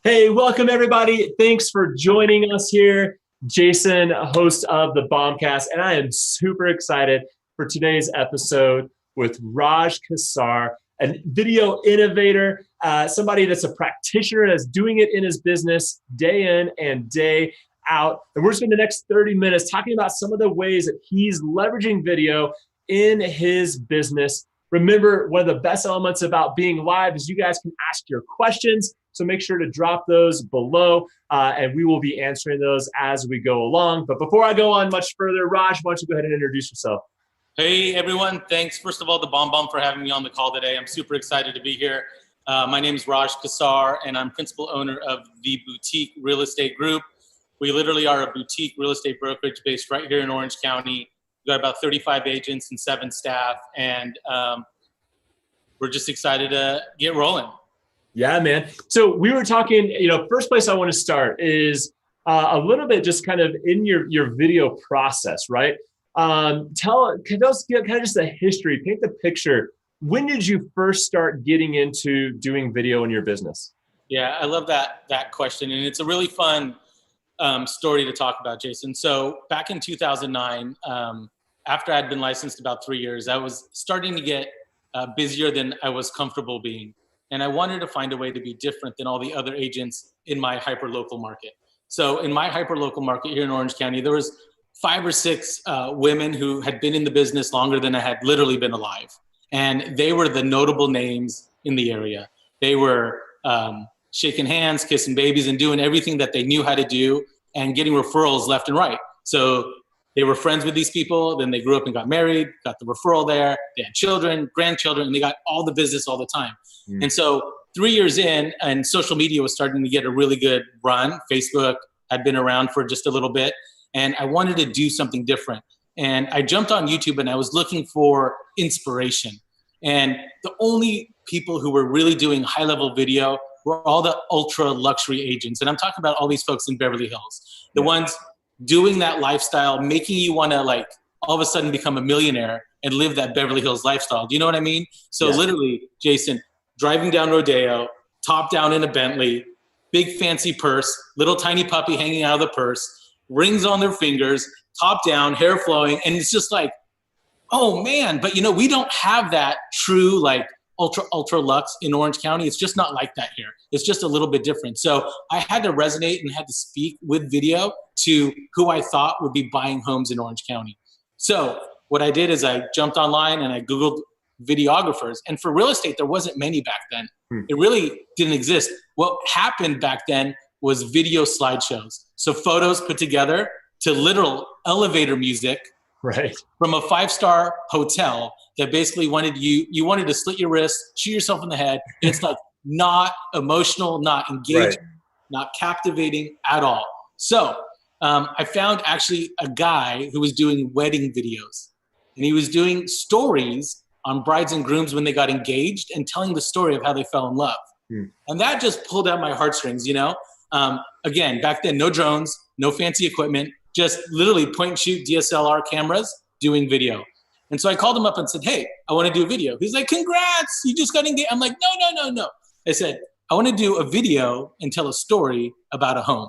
Hey, welcome everybody. Thanks for joining us here. Jason, host of the BombCast, and I am super excited for today's episode with Raj Qsar, a video innovator, somebody that's a practitioner that's doing it in his business day in and day out. And we're spending the next 30 minutes talking about some of the ways that he's leveraging video in his business. Remember, one of the best elements about being live is you guys can ask your questions. So make sure to drop those below, and we will be answering those as we go along. But before I go on much further, Raj, why don't you go ahead and introduce yourself? Hey, everyone. Thanks, first of all, to BombBomb for having me on the call today. I'm super excited to be here. My name is Raj Qsar, and I'm principal owner of the Boutique Real Estate Group. We literally are a boutique real estate brokerage based right here in Orange County. We've got about 35 agents and 7 staff, and we're just excited to get rolling. Yeah, man. So we were talking, first place I want to start is a little bit just kind of in your video process, right? Tell us kind of just the history, paint the picture. When did you first start getting into doing video in your business? Yeah, I love that question. And it's a really fun story to talk about, Jason. So back in 2009, after I'd been licensed about 3 years, I was starting to get busier than I was comfortable being. And I wanted to find a way to be different than all the other agents in my hyper-local market. So in my hyper-local market here in Orange County, there was 5 or 6 women who had been in the business longer than I had literally been alive. And they were the notable names in the area. They were shaking hands, kissing babies, and doing everything that they knew how to do and getting referrals left and right. So they were friends with these people, then they grew up and got married, got the referral there, they had children, grandchildren, and they got all the business all the time. And so 3 years in, and social media was starting to get a really good run. Facebook had been around for just a little bit, and I wanted to do something different. And I jumped on YouTube and I was looking for inspiration. And the only people who were really doing high-level video were all the ultra luxury agents. And I'm talking about all these folks in Beverly Hills, the ones doing that lifestyle, making you want to like all of a sudden become a millionaire and live that Beverly Hills lifestyle. Do you know what I mean? So literally, Jason, driving down Rodeo, top down in a Bentley, big fancy purse, little tiny puppy hanging out of the purse, rings on their fingers, top down, hair flowing. And it's just like, oh man, but we don't have that true like ultra lux in Orange County. It's just not like that here. It's just a little bit different. So I had to resonate and had to speak with video to who I thought would be buying homes in Orange County. So what I did is I jumped online and I Googled videographers. And for real estate, there wasn't many back then. It really didn't exist. What happened back then was video slideshows. So photos put together to literal elevator music from a 5-star hotel that basically wanted to slit your wrist, shoot yourself in the head. It's like not emotional, not engaging, not captivating at all. So I found actually a guy who was doing wedding videos, and he was doing stories on brides and grooms when they got engaged and telling the story of how they fell in love. And that just pulled out my heartstrings, Again, back then, no drones, no fancy equipment, just literally point and shoot DSLR cameras doing video. And so I called him up and said, hey, I want to do a video. He's like, congrats, you just got engaged. I'm like, no. I said, I want to do a video and tell a story about a home.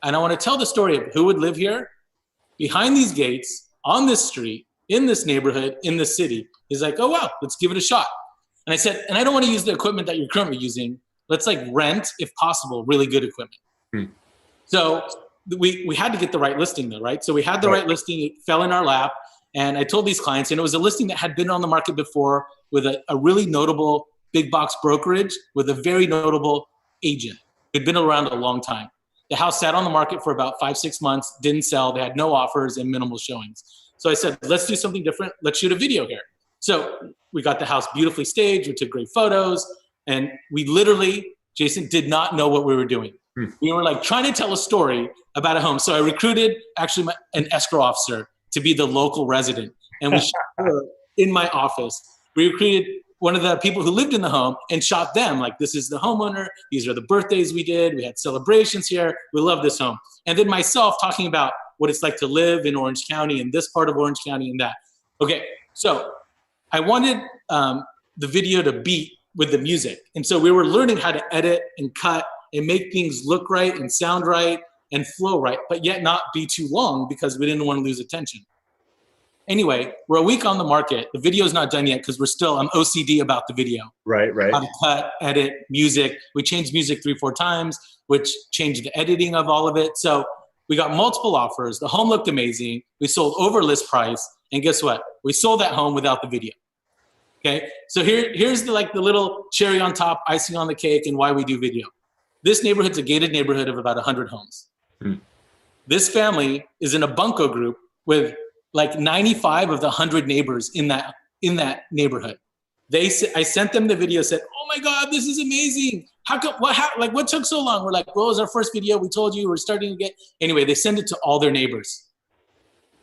And I want to tell the story of who would live here, behind these gates, on this street, in this neighborhood, in this city. He's like, oh, wow, let's give it a shot. And I said, and I don't want to use the equipment that you're currently using. Let's like rent, if possible, really good equipment. So we had to get the right listing though, right? So we had the right listing, it fell in our lap. And I told these clients, and it was a listing that had been on the market before with a really notable big box brokerage with a very notable agent who'd been around a long time. The house sat on the market for about 5-6 months, didn't sell. They had no offers and minimal showings. So I said, let's do something different. Let's shoot a video here. So we got the house beautifully staged. We took great photos. And we literally, Jason, did not know what we were doing. We were like trying to tell a story about a home. So I recruited actually an escrow officer to be the local resident. And we shot her in my office. We recruited one of the people who lived in the home and shot them. Like, this is the homeowner. These are the birthdays we did. We had celebrations here. We love this home. And then myself talking about what it's like to live in Orange County and this part of Orange County and that. Okay, so I wanted the video to beat with the music. And so we were learning how to edit and cut and make things look right and sound right and flow right, but yet not be too long because we didn't want to lose attention. Anyway, we're a week on the market. The video's not done yet because I'm OCD about the video. Right. How to cut, edit, music. We changed music 3-4 times, which changed the editing of all of it. So we got multiple offers. The home looked amazing. We sold over list price. And guess what? We sold that home without the video. Okay. So here's the little cherry on top, icing on the cake, and why we do video. This neighborhood's a gated neighborhood of about 100 homes. This family is in a bunco group with like 95 of the 100 neighbors in that neighborhood. I sent them the video, said, "Oh my God, this is amazing. What took so long?" We're like, "Well, it was our first video. We told you we're starting to get." Anyway, they send it to all their neighbors.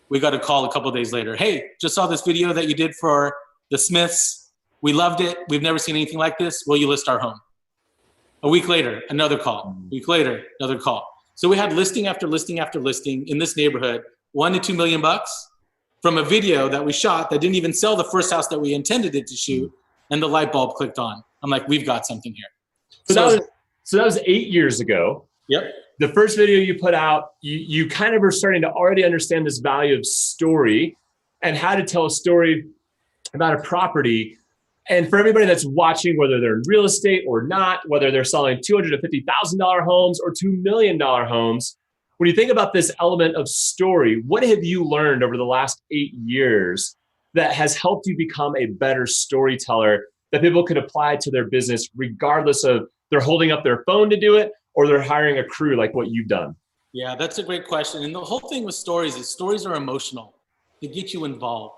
We got a call a couple of days later. "Hey, just saw this video that you did for the Smiths. We loved it. We've never seen anything like this. Will you list our home?" A week later, another call. A week later, another call. So we had listing after listing after listing in this neighborhood, $1 to $2 million from a video that we shot that didn't even sell the first house that we intended it to shoot, and the light bulb clicked on. I'm like, we've got something here. So that was 8 years ago. Yep. The first video you put out, you kind of were starting to already understand this value of story and how to tell a story about a property. And for everybody that's watching, whether they're in real estate or not, whether they're selling $250,000 homes or $2 million homes, when you think about this element of story, what have you learned over the last 8 years that has helped you become a better storyteller that people could apply to their business, regardless of they're holding up their phone to do it or they're hiring a crew like what you've done? Yeah, that's a great question. And the whole thing with stories is stories are emotional. They get you involved.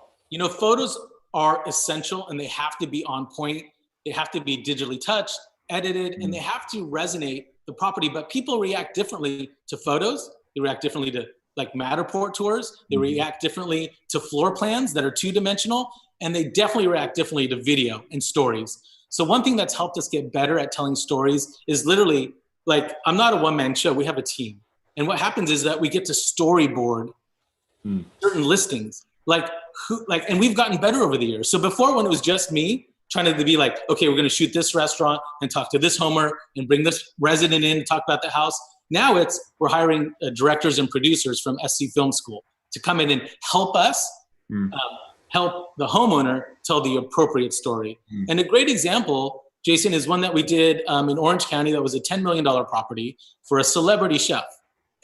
Photos are essential and they have to be on point. They have to be digitally touched, edited, and they have to resonate the property. But people react differently to photos. They react differently to Matterport tours. They react differently to floor plans that are two-dimensional. And they definitely react differently to video and stories. So one thing that's helped us get better at telling stories is literally, I'm not a one-man show. We have a team. And what happens is that we get to storyboard certain listings. And we've gotten better over the years. So before, when it was just me trying to be like, okay, we're going to shoot this restaurant and talk to this homeowner and bring this resident in and talk about the house. Now we're hiring directors and producers from SC Film School to come in and help us help the homeowner tell the appropriate story. And a great example, Jason, is one that we did in Orange County that was a $10 million property for a celebrity chef.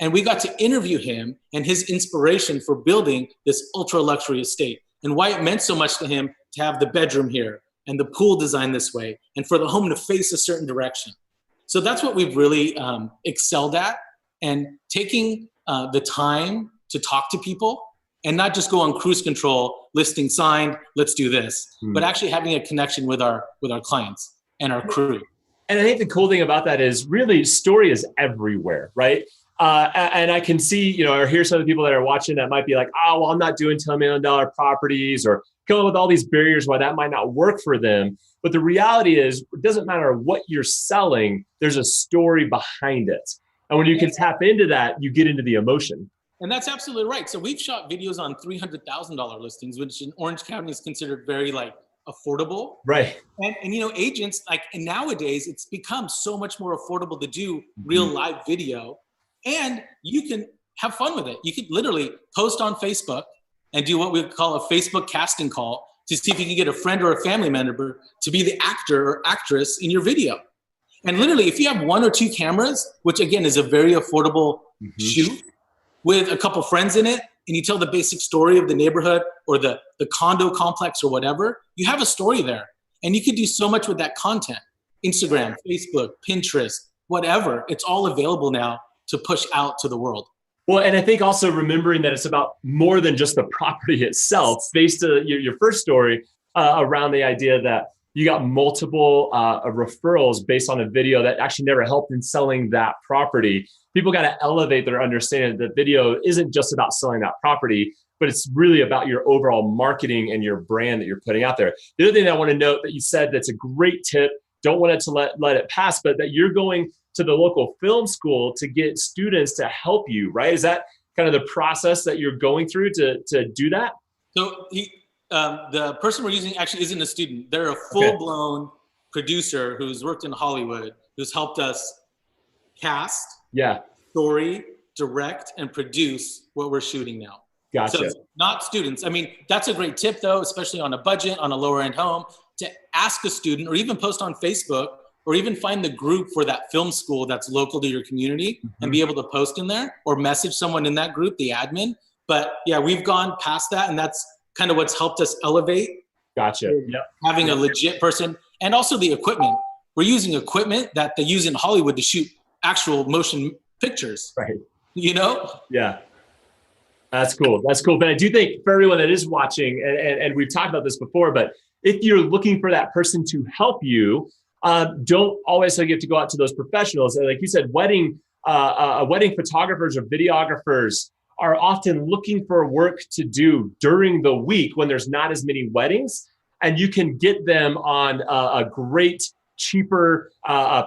And we got to interview him and his inspiration for building this ultra luxury estate and why it meant so much to him to have the bedroom here and the pool designed this way and for the home to face a certain direction. So that's what we've really excelled at, and taking the time to talk to people and not just go on cruise control, listing signed, let's do this, but actually having a connection with our clients and our crew. And I think the cool thing about that is really story is everywhere, right? And I can see, or hear some of the people that are watching that might be like, "Oh, well, I'm not doing $10 million properties," or come up with all these barriers why that might not work for them. But the reality is, it doesn't matter what you're selling, there's a story behind it. And when you can tap into that, you get into the emotion. And that's absolutely right. So we've shot videos on $300,000 listings, which in Orange County is considered very affordable. Right. And agents and nowadays it's become so much more affordable to do real live video. And you can have fun with it. You could literally post on Facebook and do what we call a Facebook casting call to see if you can get a friend or a family member to be the actor or actress in your video. And literally, if you have 1 or 2 cameras, which again is a very affordable shoot with a couple friends in it, and you tell the basic story of the neighborhood or the condo complex or whatever, you have a story there. And you could do so much with that content. Instagram, Facebook, Pinterest, whatever. It's all available now to push out to the world. Well, and I think also remembering that it's about more than just the property itself. Based on your first story around the idea that you got multiple referrals based on a video that actually never helped in selling that property. People got to elevate their understanding that video isn't just about selling that property, but it's really about your overall marketing and your brand that you're putting out there. The other thing I want to note that you said that's a great tip, don't want it to let it pass, but that you're going to the local film school to get students to help you, right? Is that kind of the process that you're going through to do that? So the person we're using actually isn't a student. They're a full-blown producer who's worked in Hollywood, who's helped us cast, Yeah. story, direct, and produce what we're shooting now. Gotcha. So it's not students. I mean, that's a great tip though, especially on a budget, on a lower end home, to ask a student or even post on Facebook or even find the group for that film school that's local to your community and be able to post in there or message someone in that group, the admin. But yeah, we've gone past that, and that's kind of what's helped us elevate. Gotcha. Yep. Having a legit person, and also the equipment. We're using equipment that they use in Hollywood to shoot actual motion pictures. Right. You know? Yeah. That's cool. That's cool. But I do think for everyone that is watching, and we've talked about this before, but if you're looking for that person to help you, don't always have to go out to those professionals. Like you said, wedding photographers or videographers are often looking for work to do during the week when there's not as many weddings, and you can get them on a great, cheaper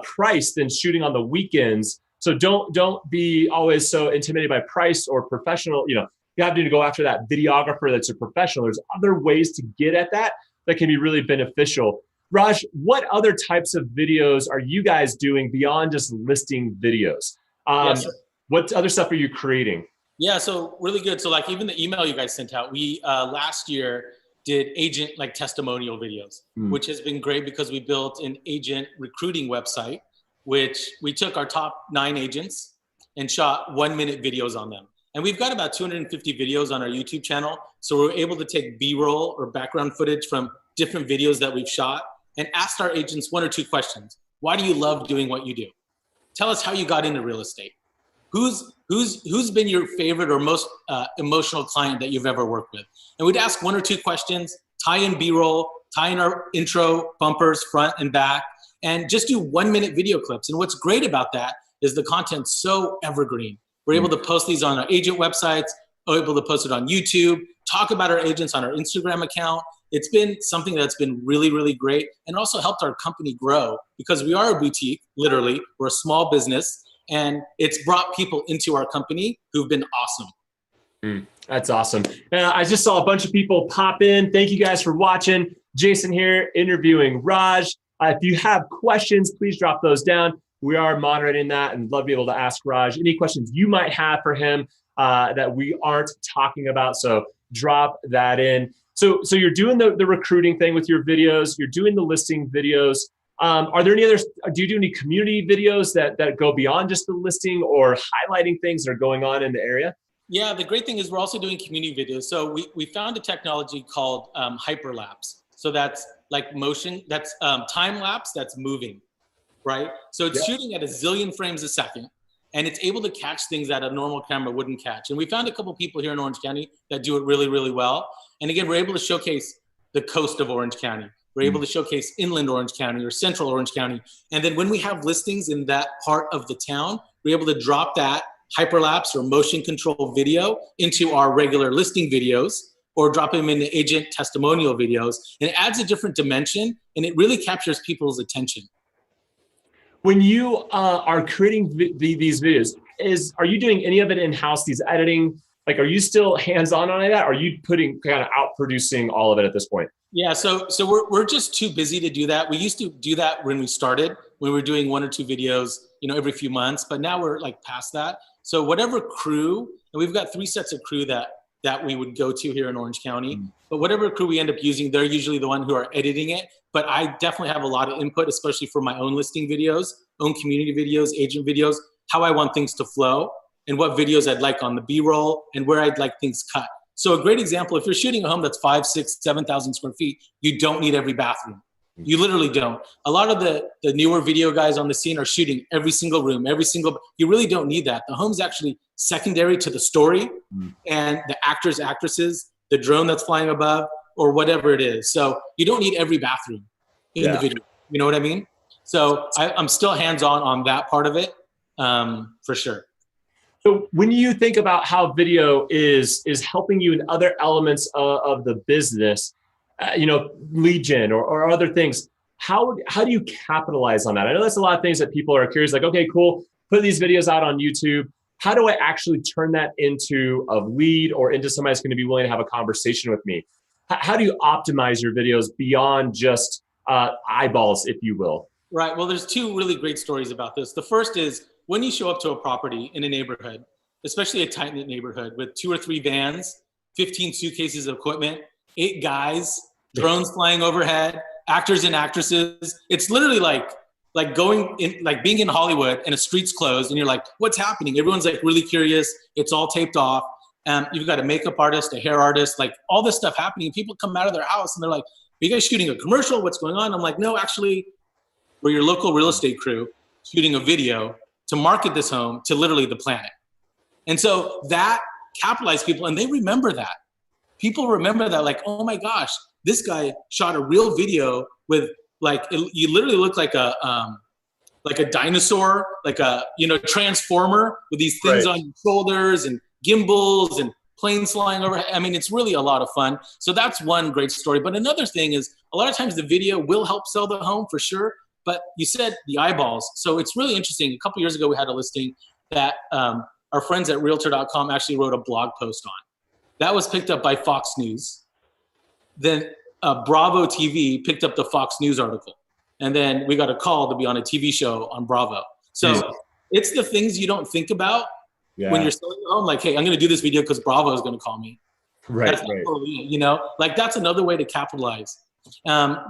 price than shooting on the weekends. So don't be always so intimidated by price or professional. You have to go after that videographer that's a professional. There's other ways to get at that can be really beneficial. Raj, what other types of videos are you guys doing beyond just listing videos? Yes. What other stuff are you creating? Yeah, so really good. So like even the email you guys sent out, we last year did agent like testimonial videos, which has been great because we built an agent recruiting website, which we took our top 9 agents and shot 1-minute videos on them. And we've got about 250 videos on our YouTube channel. So we're able to take B-roll or background footage from different videos that we've shot and asked our agents 1 or 2 questions. Why do you love doing what you do? Tell us how you got into real estate. Who's been your favorite or most emotional client that you've ever worked with? And we'd ask 1 or 2 questions, tie in B-roll, tie in our intro, bumpers, front and back, and just do 1-minute video clips. And what's great about that is the content's so evergreen. We're able to post these on our agent websites, we're able to post it on YouTube, talk about our agents on our Instagram account. It's been something that's been really, really great and also helped our company grow because we are a boutique, literally. We're a small business, and it's brought people into our company who've been awesome. That's awesome. I just saw a bunch of people pop in. Thank you guys for watching. Jason here interviewing Raj. If you have questions, please drop those down. We are moderating that and love to be able to ask Raj any questions you might have for him that we aren't talking about. So drop that in. So you're doing the recruiting thing with your videos. You're doing the listing videos. Are there any others? Do you do any community videos that go beyond just the listing or highlighting things that are going on in the area? Yeah, the great thing is we're also doing community videos. So we found a technology called hyperlapse. So that's like motion, that's time lapse that's moving, right? So it's shooting at a zillion frames a second, and it's able to catch things that a normal camera wouldn't catch. And we found a couple people here in Orange County that do it really, really well. And again, we're able to showcase the coast of Orange County. We're able to showcase inland Orange County or central Orange County. And then when we have listings in that part of the town, we're able to drop that hyperlapse or motion control video into our regular listing videos or drop them in the agent testimonial videos. And it adds a different dimension, and it really captures people's attention. When you are creating these videos, are you doing any of it in-house, these editing? Like, are you still hands-on on that? Or are you kind of out producing all of it at this point? Yeah, so we're just too busy to do that. We used to do that when we started, when we were doing 1 or 2 videos, every few months, but now we're like past that. So whatever crew, and we've got 3 sets of crew that we would go to here in Orange County, but whatever crew we end up using, they're usually the one who are editing it. But I definitely have a lot of input, especially for my own listing videos, own community videos, agent videos, how I want things to flow and what videos I'd like on the B-roll and where I'd like things cut. So a great example, if you're shooting a home that's 5, 6, 7,000 square feet, you don't need every bathroom. You literally don't. A lot of the newer video guys on the scene are shooting every single room, you really don't need that. The home's actually secondary to the story and the actors, actresses, the drone that's flying above, or whatever it is. So you don't need every bathroom in the video. You know what I mean? So I'm still hands-on on that part of it, for sure. So when you think about how video is helping you in other elements of the business, lead gen or other things, how do you capitalize on that? I know that's a lot of things that people are curious, like, okay, cool, put these videos out on YouTube. How do I actually turn that into a lead or into somebody that's going to be willing to have a conversation with me? How do you optimize your videos beyond just eyeballs, if you will? Right. Well, there's 2 really great stories about this. The first is when you show up to a property in a neighborhood, especially a tight-knit neighborhood with 2 or 3 vans, 15 suitcases of equipment, 8 guys, drones flying overhead, actors and actresses. It's literally like going in, like being in Hollywood and a street's closed and you're like, what's happening? Everyone's like really curious. It's all taped off. You've got a makeup artist, a hair artist, like all this stuff happening. People come out of their house and they're like, are you guys shooting a commercial? What's going on? I'm like, no, actually, we're your local real estate crew shooting a video to market this home to literally the planet. And so that capitalized people, and they remember that. People remember that, like, oh my gosh, this guy shot a real video with, like, you literally look like a dinosaur, like a, transformer with these things on your shoulders and gimbals and planes flying over. I mean, it's really a lot of fun. So that's one great story. But another thing is, a lot of times the video will help sell the home for sure. But you said the eyeballs. So it's really interesting. A couple years ago, we had a listing that our friends at Realtor.com actually wrote a blog post on. That was picked up by Fox News. Then Bravo TV picked up the Fox News article. And then we got a call to be on a TV show on Bravo. So it's the things you don't think about when you're selling your home. Like, hey, I'm going to do this video because Bravo is going to call me. That's like that's another way to capitalize.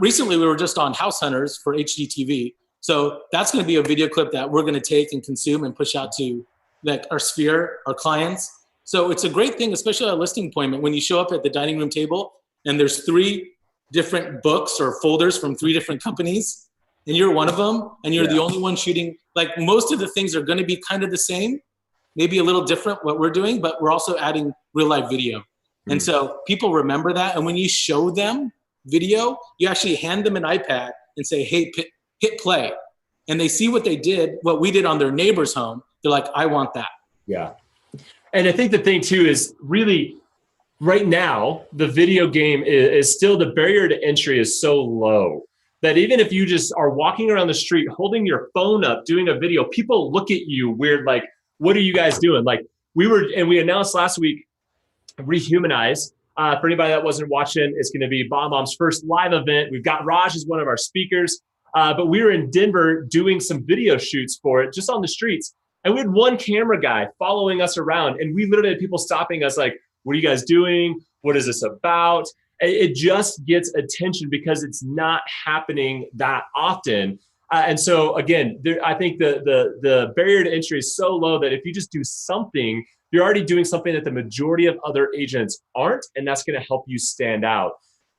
Recently, we were just on House Hunters for HGTV. So that's going to be a video clip that we're going to take and consume and push out to like our sphere, our clients. So it's a great thing, especially at a listing appointment, when you show up at the dining room table and there's 3 different books or folders from 3 different companies, and you're one of them, and you're the only one shooting. Like, most of the things are going to be kind of the same, maybe a little different what we're doing, but we're also adding real life video. And so people remember that. And when you show them video, you actually hand them an iPad and say, hey, hit play. And they see what they did, what we did on their neighbor's home. They're like, I want that. Yeah. And I think the thing too is really right now, the video game is still, the barrier to entry is so low that even if you just are walking around the street, holding your phone up, doing a video, people look at you weird. Like, what are you guys doing? Like we announced last week, Rehumanize. For anybody that wasn't watching, it's going to be BombBomb's first live event. We've got Raj as one of our speakers, but we were in Denver doing some video shoots for it, just on the streets. And we had one camera guy following us around, and we literally had people stopping us like, what are you guys doing? What is this about? It just gets attention because it's not happening that often. And so again, I think the barrier to entry is so low that if you just do something, you're already doing something that the majority of other agents aren't, and that's going to help you stand out.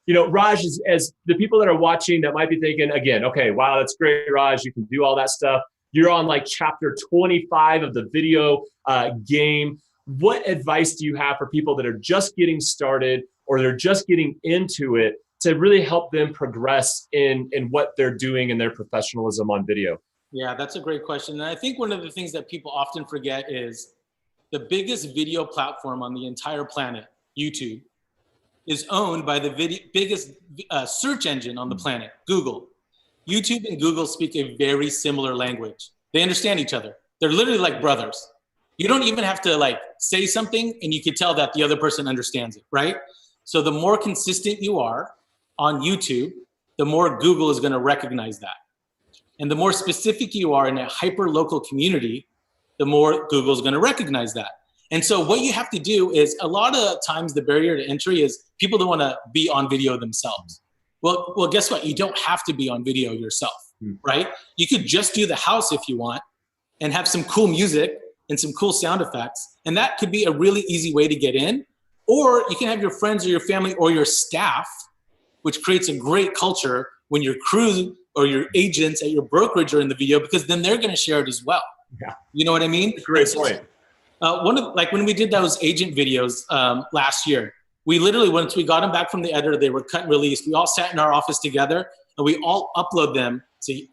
Raj, as the people that are watching that might be thinking, again, okay, wow, that's great, Raj, you can do all that stuff. You're on like chapter 25 of the video game. What advice do you have for people that are just getting started or they're just getting into it to really help them progress in what they're doing in their professionalism on video? Yeah, that's a great question. And I think one of the things that people often forget is the biggest video platform on the entire planet, YouTube, is owned by the biggest search engine on the planet, Google. YouTube and Google speak a very similar language. They understand each other. They're literally like brothers. You don't even have to like say something and you can tell that the other person understands it, right? So the more consistent you are on YouTube, the more Google is going to recognize that. And the more specific you are in a hyper-local community, the more Google is going to recognize that. And so what you have to do is, a lot of times the barrier to entry is people don't want to be on video themselves. Well, guess what? You don't have to be on video yourself, right? You could just do the house if you want and have some cool music and some cool sound effects. And that could be a really easy way to get in. Or you can have your friends or your family or your staff, which creates a great culture when your crew or your agents at your brokerage are in the video, because then they're going to share it as well. Yeah. You know what I mean? Great point. When we did those agent videos last year, we literally, once we got them back from the editor, they were cut and released. We all sat in our office together and we all upload them to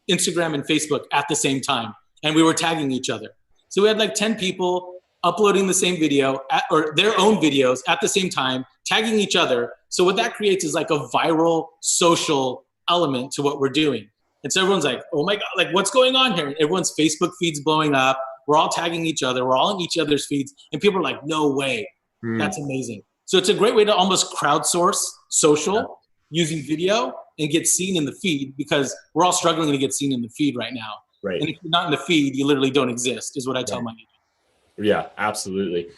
Instagram and Facebook at the same time. And we were tagging each other. So we had like 10 people uploading the same video or their own videos at the same time, tagging each other. So what that creates is like a viral social element to what we're doing. And so everyone's like, oh my God, like what's going on here? And everyone's Facebook feed's blowing up. We're all tagging each other. We're all in each other's feeds. And people are like, no way. That's amazing. So it's a great way to almost crowdsource social using video and get seen in the feed, because we're all struggling to get seen in the feed right now. Right. And if you're not in the feed, you literally don't exist, is what I tell my agent. Yeah, absolutely.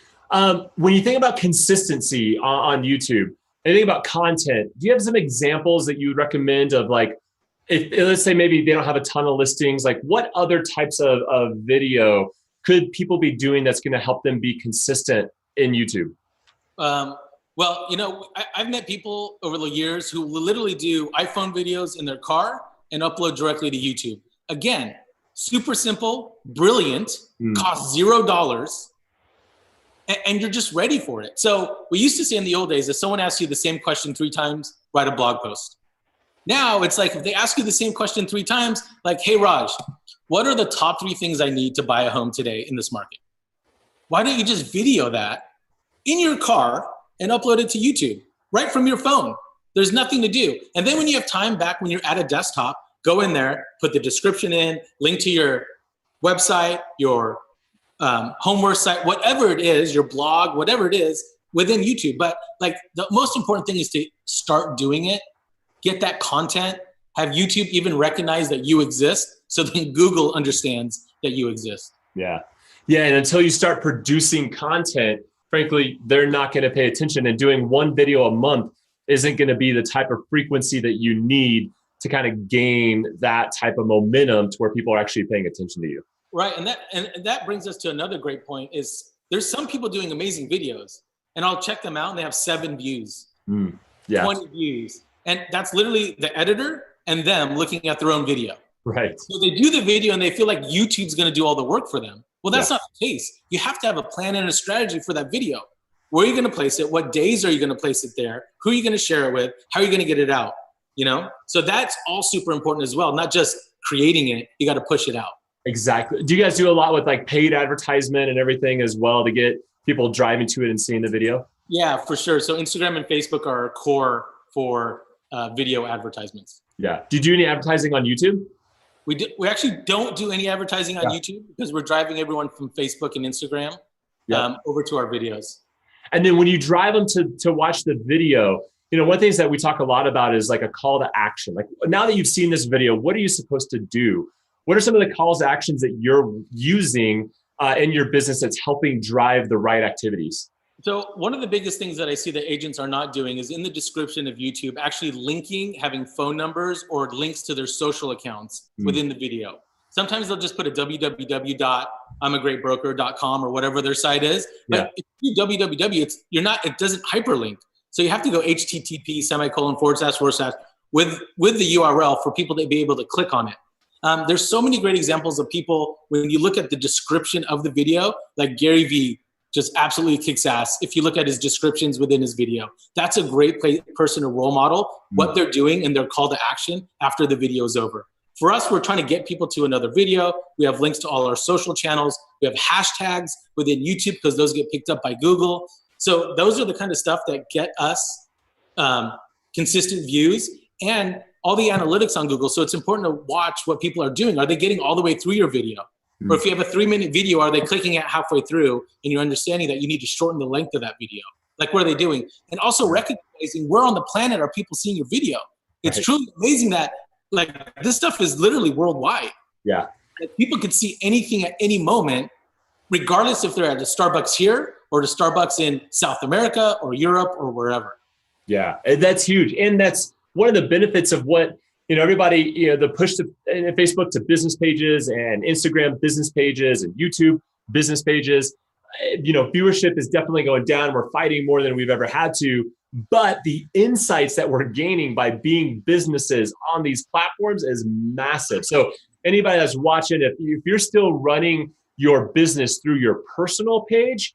When you think about consistency on YouTube, and think about content, do you have some examples that you would recommend of like, if let's say maybe they don't have a ton of listings, like what other types of video could people be doing that's going to help them be consistent in YouTube? Well, I've met people over the years who will literally do iPhone videos in their car and upload directly to YouTube. Again, super simple, brilliant, costs $0, and you're just ready for it. So we used to say in the old days, if someone asks you the same question 3 times, write a blog post. Now it's like if they ask you the same question 3 times, like, hey, Raj, what are the top 3 things I need to buy a home today in this market? Why don't you just video that in your car and upload it to YouTube right from your phone? There's nothing to do. And then when you have time back, when you're at a desktop, go in there, put the description in, link to your website, your homework site, whatever it is, your blog, whatever it is within YouTube. But like the most important thing is to start doing it, get that content, have YouTube even recognize that you exist, so then Google understands that you exist. Yeah. Yeah. And until you start producing content, frankly, they're not going to pay attention, and doing 1 video a month isn't going to be the type of frequency that you need to kind of gain that type of momentum to where people are actually paying attention to you. Right. And that brings us to another great point is there's some people doing amazing videos, and I'll check them out and they have 7 views, 20 views. And that's literally the editor and them looking at their own video. Right. So they do the video and they feel like YouTube's going to do all the work for them. Well, that's not the case. You have to have a plan and a strategy for that video. Where are you going to place it? What days are you going to place it there? Who are you going to share it with? How are you going to get it out? So that's all super important as well. Not just creating it, you got to push it out. Exactly. Do you guys do a lot with like paid advertisement and everything as well to get people driving to it and seeing the video? Yeah, for sure. So Instagram and Facebook are our core for video advertisements. Yeah. Do you do any advertising on YouTube? We actually don't do any advertising on YouTube because we're driving everyone from Facebook and Instagram over to our videos. And then when you drive them to watch the video, one of the things that we talk a lot about is like a call to action. Like now that you've seen this video, what are you supposed to do? What are some of the calls to actions that you're using in your business that's helping drive the right activities? So one of the biggest things that I see that agents are not doing is in the description of YouTube, actually linking, having phone numbers or links to their social accounts within the video. Sometimes they'll just put a www.imagreatbroker.com or whatever their site is. But if you do www, it doesn't hyperlink. So you have to go http:// with the URL for people to be able to click on it. There's so many great examples of people, when you look at the description of the video, like Gary Vee just absolutely kicks ass. If you look at his descriptions within his video, that's a great person to role model what they're doing and their call to action after the video is over. For us, we're trying to get people to another video. We have links to all our social channels. We have hashtags within YouTube because those get picked up by Google. So those are the kind of stuff that get us consistent views and all the analytics on Google. So it's important to watch what people are doing. Are they getting all the way through your video? Or if you have a 3-minute video, are they clicking it halfway through and you're understanding that you need to shorten the length of that video? Like, what are they doing? And also recognizing where on the planet are people seeing your video? It's truly amazing that like this stuff is literally worldwide. Yeah. Like, people can see anything at any moment, regardless if they're at a Starbucks here or the Starbucks in South America or Europe or wherever. Yeah, that's huge. And that's one of the benefits of what, everybody, the push to Facebook to business pages and Instagram business pages and YouTube business pages, viewership is definitely going down. We're fighting more than we've ever had to. But the insights that we're gaining by being businesses on these platforms is massive. So anybody that's watching, if you're still running your business through your personal page,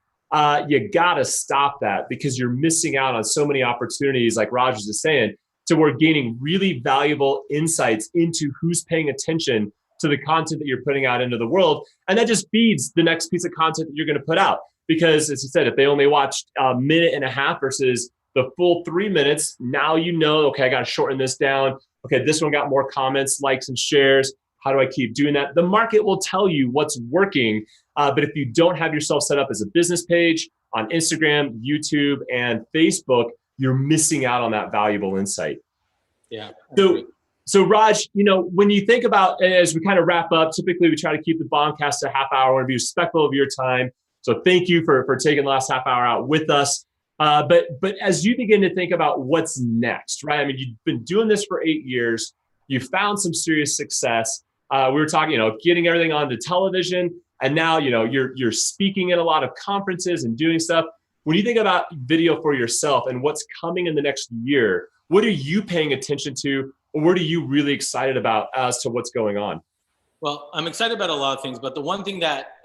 you got to stop that, because you're missing out on so many opportunities, like Raj was just saying, to we're gaining really valuable insights into who's paying attention to the content that you're putting out into the world. And that just feeds the next piece of content that you're going to put out. Because as you said, if they only watched a minute and a half versus the full 3 minutes, now okay, I got to shorten this down. Okay, this one got more comments, likes, and shares. How do I keep doing that? The market will tell you what's working. But if you don't have yourself set up as a business page on Instagram, YouTube, and Facebook, you're missing out on that valuable insight. Yeah. So So Raj, when you think about, as we kind of wrap up, typically we try to keep the BombCast a half hour and be respectful of your time. So thank you for taking the last half hour out with us. But as you begin to think about what's next, right? I mean, you've been doing this for 8 years. You've found some serious success. We were talking, getting everything onto television, and now, you're speaking in a lot of conferences and doing stuff. When you think about video for yourself and what's coming in the next year, what are you paying attention to, or what are you really excited about as to what's going on? Well, I'm excited about a lot of things, but the one thing that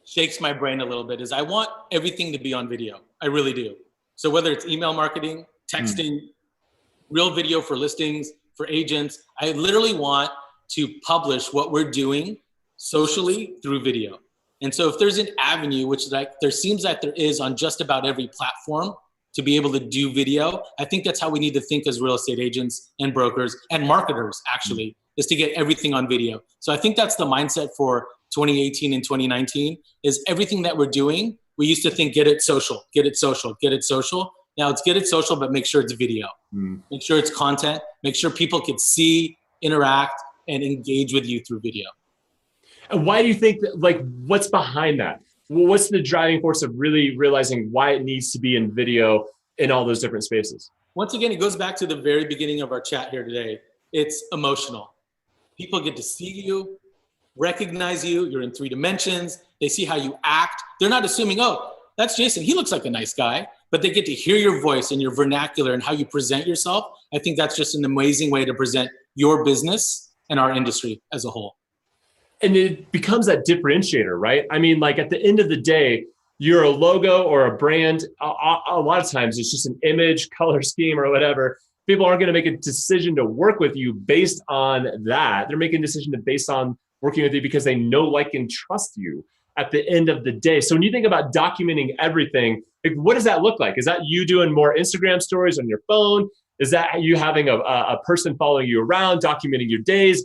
shakes my brain a little bit is I want everything to be on video. I really do. So whether it's email marketing, texting, real video for listings, for agents, I literally want to publish what we're doing socially through video. And so if there's an avenue, which there seems that there is on just about every platform to be able to do video, I think that's how we need to think as real estate agents and brokers and marketers, actually, is to get everything on video. So I think that's the mindset for 2018 and 2019 is everything that we're doing. We used to think, get it social, get it social, get it social. Now it's get it social, but make sure it's video. Make sure it's content. Make sure people can see, interact, and engage with you through video. And why do you think that, what's behind that? What's the driving force of really realizing why it needs to be in video in all those different spaces? Once again, it goes back to the very beginning of our chat here today. It's emotional. People get to see you, recognize you. You're in 3 dimensions. They see how you act. They're not assuming, oh, that's Jason. He looks like a nice guy. But they get to hear your voice and your vernacular and how you present yourself. I think that's just an amazing way to present your business and our industry as a whole. And it becomes that differentiator, right? I mean, at the end of the day, you're a logo or a brand. A lot of times it's just an image, color scheme, or whatever. People aren't going to make a decision to work with you based on that. They're making a decision based on working with you because they know, like, and trust you at the end of the day. So when you think about documenting everything, what does that look like? Is that you doing more Instagram stories on your phone? Is that you having a person following you around, documenting your days,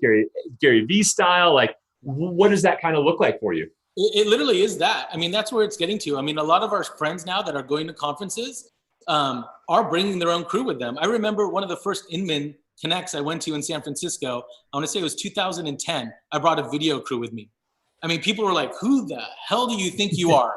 Gary Vee style? What does that kind of look like for you? It literally is that. I mean, that's where it's getting to. I mean, a lot of our friends now that are going to conferences are bringing their own crew with them. I remember one of the first Inman Connects I went to in San Francisco. I want to say it was 2010. I brought a video crew with me. I mean, people were like, who the hell do you think you are?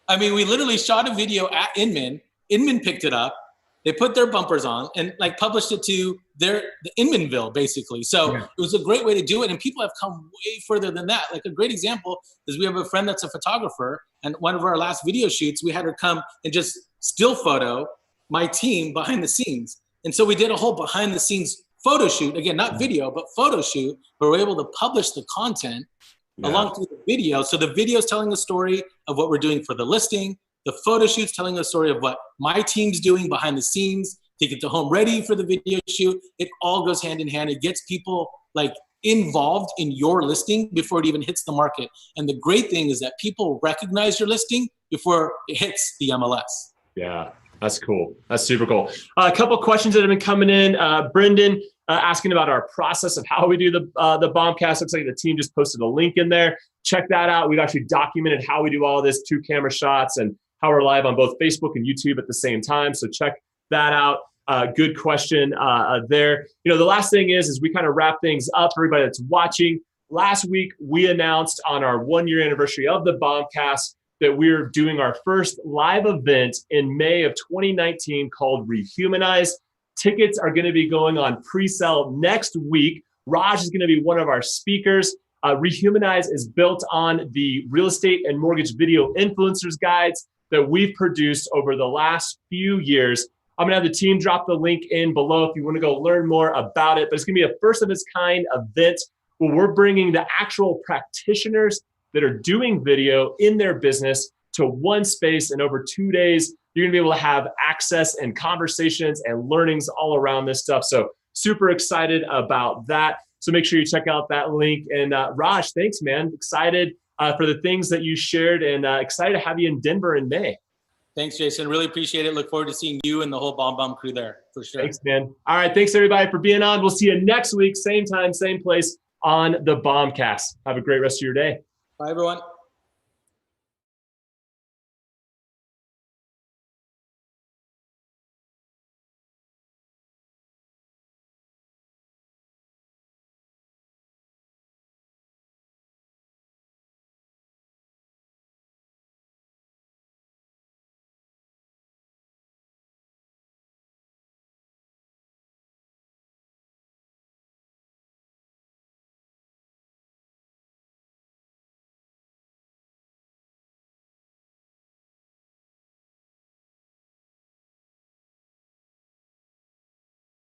I mean, we literally shot a video at Inman. Inman picked it up. They put their bumpers on and published it to the Inmanville, basically. So It was a great way to do it. And people have come way further than that. A great example is we have a friend that's a photographer, and one of our last video shoots, we had her come and just still photo my team behind the scenes. And so we did a whole behind the scenes photo shoot, again, not video, but photo shoot, where we're able to publish the content along with the video. So the video is telling the story of what we're doing for the listing. The photo shoot's telling the story of what my team's doing behind the scenes to get the home ready for the video shoot. It all goes hand in hand. It gets people involved in your listing before it even hits the market. And the great thing is that people recognize your listing before it hits the MLS. Yeah, that's cool. That's super cool. A couple of questions that have been coming in. Brendan asking about our process of how we do the BombCast. Looks like the team just posted a link in there. Check that out. We've actually documented how we do all this, 2 camera shots, and how we're live on both Facebook and YouTube at the same time. So check that out. Good question there. The last thing is we kind of wrap things up for everybody that's watching. Last week, we announced on our 1-year anniversary of the BombCast that we're doing our first live event in May of 2019 called Rehumanize. Tickets are going to be going on pre-sale next week. Raj is going to be one of our speakers. Rehumanize is built on the real estate and mortgage video influencers guides that we've produced over the last few years. I'm going to have the team drop the link in below if you want to go learn more about it. But it's going to be a first of its kind event where we're bringing the actual practitioners that are doing video in their business to one space. And over 2 days, you're going to be able to have access and conversations and learnings all around this stuff. So super excited about that. So make sure you check out that link. And Raj, thanks, man. Excited for the things that you shared, and excited to have you in Denver in May. Thanks, Jason. Really appreciate it. Look forward to seeing you and the whole BombBomb crew there, for sure. Thanks, man. All right. Thanks, everybody, for being on. We'll see you next week, same time, same place on the BombCast. Have a great rest of your day. Bye, everyone.